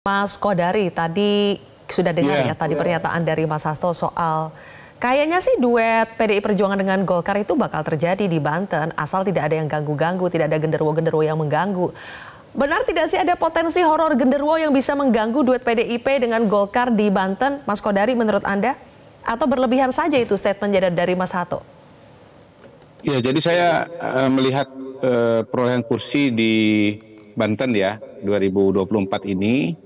Mas Kodari, tadi sudah dengar ya tadi pernyataan dari Mas Hasto soal kayaknya sih duet PDI Perjuangan dengan Golkar itu bakal terjadi di Banten asal tidak ada yang ganggu-ganggu, tidak ada genderuwo-genderuwo yang mengganggu. Benar tidak sih ada potensi horor genderuwo yang bisa mengganggu duet PDIP dengan Golkar di Banten, Mas Kodari, menurut Anda? Atau berlebihan saja itu statement dari Mas Hasto? Ya, jadi saya melihat perolehan kursi di Banten ya 2024 ini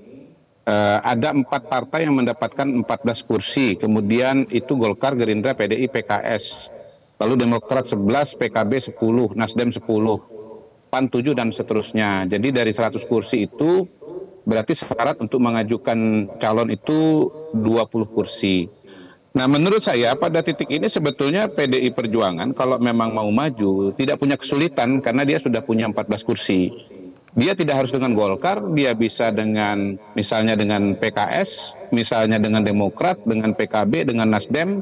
ada 4 partai yang mendapatkan 14 kursi, kemudian itu Golkar, Gerindra, PDI, PKS, lalu Demokrat 11, PKB 10, Nasdem 10, PAN 7 dan seterusnya. Jadi dari 100 kursi itu berarti syarat untuk mengajukan calon itu 20 kursi. Nah, menurut saya pada titik ini sebetulnya PDI Perjuangan kalau memang mau maju tidak punya kesulitan karena dia sudah punya 14 kursi. Dia tidak harus dengan Golkar, dia bisa dengan misalnya dengan PKS, misalnya dengan Demokrat, dengan PKB, dengan Nasdem,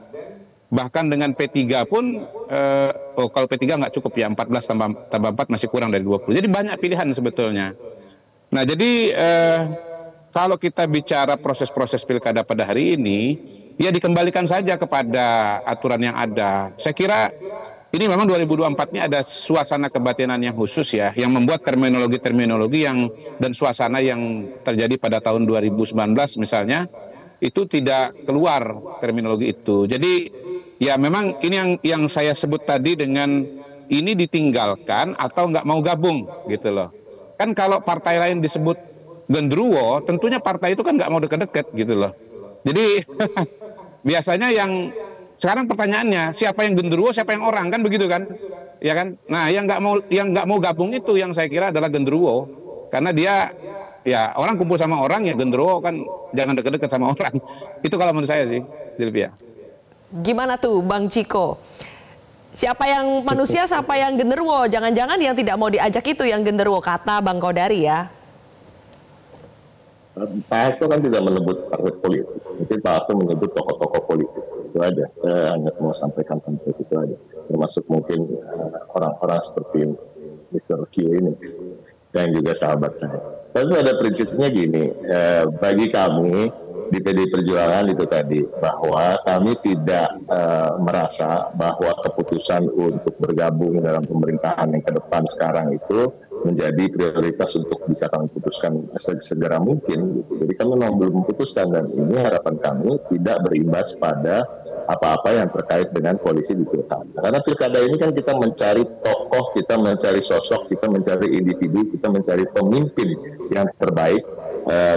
bahkan dengan P3 pun, kalau P3 nggak cukup ya, 14 tambah 4 masih kurang dari 20. Jadi banyak pilihan sebetulnya. Nah, jadi kalau kita bicara proses-proses pilkada pada hari ini, ya dikembalikan saja kepada aturan yang ada. Saya kira ini memang 2024 ini ada suasana kebatinan yang khusus ya, yang membuat terminologi-terminologi dan suasana yang terjadi pada tahun 2019 misalnya, itu tidak keluar terminologi itu. Jadi ya memang ini yang saya sebut tadi dengan ini ditinggalkan atau nggak mau gabung gitu loh. Kan kalau partai lain disebut genderuwo, tentunya partai itu kan nggak mau deket-deket gitu loh. Jadi biasanya yang sekarang pertanyaannya siapa yang genderuwo, siapa yang orang, kan begitu kan? Ya kan? Nah, yang nggak mau gabung itu yang saya kira adalah genderuwo. Karena dia ya orang kumpul sama orang ya genderuwo kan jangan deket-deket sama orang. Itu kalau menurut saya sih, Silvia. Gimana tuh Bang Ciko? Siapa yang manusia, siapa yang genderuwo? Jangan-jangan yang tidak mau diajak itu yang genderuwo, kata Bang Kodari ya. Pak Hasto kan tidak menyebut partai politik, mungkin Pak Hasto menyebut tokoh-tokoh politik, itu aja. Saya hanya mau sampaikan sampai situ aja, termasuk mungkin orang-orang seperti Mr. Q ini, yang juga sahabat saya. Tapi ada prinsipnya gini, bagi kami di PDI Perjuangan itu tadi, bahwa kami tidak merasa bahwa keputusan untuk bergabung dalam pemerintahan yang ke depan sekarang itu menjadi prioritas untuk bisa kami putuskan segera mungkin. Gitu. Jadi kami memang belum memutuskan dan ini harapan kami tidak berimbas pada apa-apa yang terkait dengan koalisi di pilkada. Karena pilkada ini kan kita mencari tokoh, kita mencari sosok, kita mencari individu, kita mencari pemimpin yang terbaik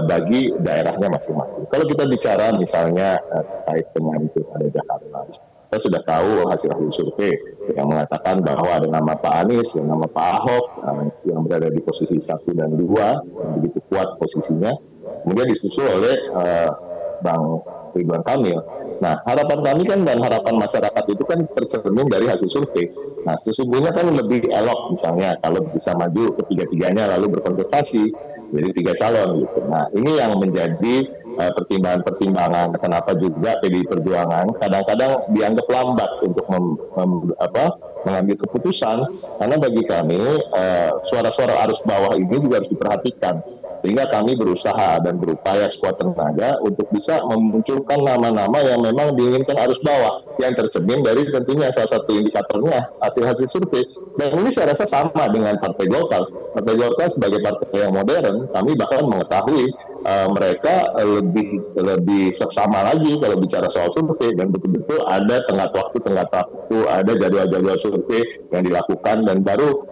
bagi daerahnya masing-masing. Kalau kita bicara misalnya terkait dengan pilkada Jakarta, kita sudah tahu hasil-hasil survei yang mengatakan bahwa ada nama Pak Anies, ada nama Pak Ahok yang berada di posisi 1 dan 2, yang begitu kuat posisinya, kemudian disusul oleh Bang Ridwan Kamil. Nah, harapan kami kan dan harapan masyarakat itu kan tercermin dari hasil survei. Nah, sesungguhnya kan lebih elok misalnya kalau bisa maju ketiga-tiganya lalu berkontestasi, jadi 3 calon gitu. Nah, ini yang menjadi pertimbangan-pertimbangan kenapa juga PDI Perjuangan kadang-kadang dianggap lambat untuk mengambil keputusan, karena bagi kami suara-suara arus bawah ini juga harus diperhatikan, sehingga kami berusaha dan berupaya sekuat tenaga untuk bisa memunculkan nama-nama yang memang diinginkan arus bawah, yang tercermin dari tentunya salah satu indikatornya hasil-hasil survei. Dan ini saya rasa sama dengan Partai Golkar. Partai Golkar sebagai partai yang modern, kami bahkan mengetahui mereka lebih seksama lagi kalau bicara soal survei, dan betul-betul ada tenggat waktu, ada jadwal-jadwal survei yang dilakukan dan baru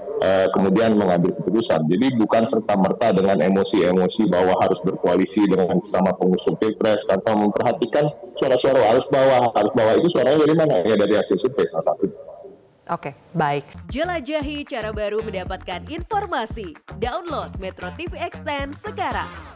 kemudian mengambil keputusan. Jadi bukan serta-merta dengan emosi-emosi bahwa harus berkoalisi dengan sama pengusung pilpres tanpa memperhatikan suara-suara arus bawah. Arus bawah itu suaranya dari mana? Ya dari hasil survei salah satu. Oke, baik. Jelajahi cara baru mendapatkan informasi. Download Metro TV Extend sekarang.